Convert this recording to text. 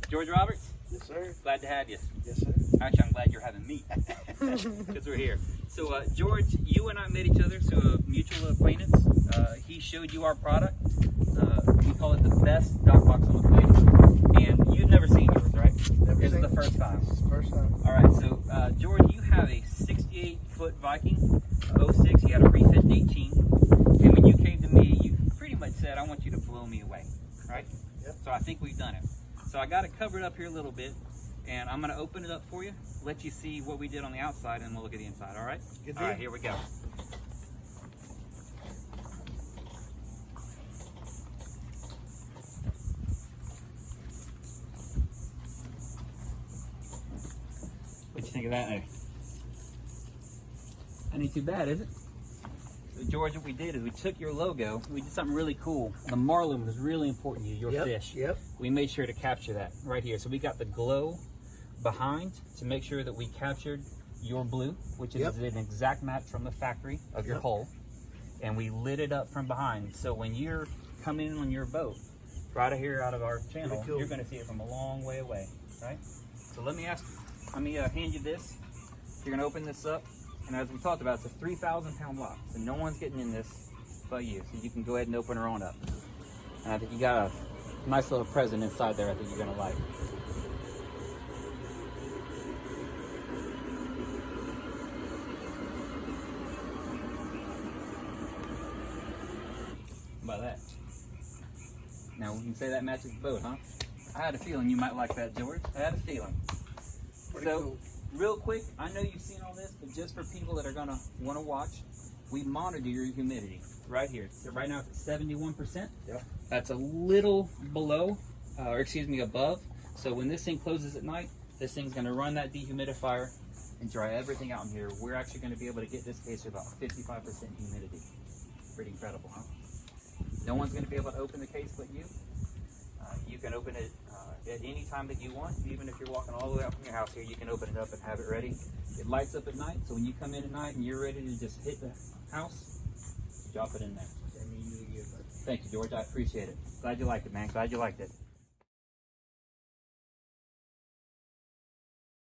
George Roberts? Yes, sir. Glad to have you. Yes, sir. Actually, I'm glad you're having me because we're here. So, George, you and I met each other through a mutual acquaintance. He showed you our product. We call it the best dock box on the planet. And you've never seen yours, right? Never This seen is the first time. This is the first time. All right, so George, you have a 68-foot Viking, 06. You had a refit in 18. And when you came to me, you pretty much said, I want you to blow me away, right? Yep. So I think we've done it. So I got it covered up here a little bit, and I'm going to open it up for you, let you see what we did on the outside, and we'll look at the inside, all right? Good All deal. right, here we go. What you think of that there? That ain't too bad, is it? So George, what we did is we took your logo, we did something really cool. The marlin was really important to you, your fish. Yep. We made sure to capture that right here. So we got the glow behind to make sure that we captured your blue, which is an exact match from the factory of your hull. And we lit it up from behind. So when you're coming in on your boat, right here out of our channel, cool. you're gonna see it from a long way away, right? So let me hand you this. You're gonna open this up. And as we talked about, it's a 3,000-pound lock. So no one's getting in this but you. So you can go ahead and open her on up. And I think you got a nice little present inside there I think you're gonna like. How about that? Now we can say that matches the boat, huh? I had a feeling you might like that, George. I had a feeling. Pretty cool. Real quick, I know you've seen all this, but just for people that are gonna want to watch, we monitor your humidity right here. So right now it's at 71%. Yep. That's a little below, or excuse me, above. So when this thing closes at night, this thing's gonna run that dehumidifier and dry everything out in here. We're actually gonna be able to get this case to about 55% humidity. Pretty incredible, huh? No one's gonna be able to open the case but you. You can open it at any time that you want. Even if you're walking all the way out from your house here, you can open it up and have it ready. It lights up at night, so when you come in at night and you're ready to just hit the house, drop it in there. Thank you, George. I appreciate it. Glad you liked it, man. Glad you liked it.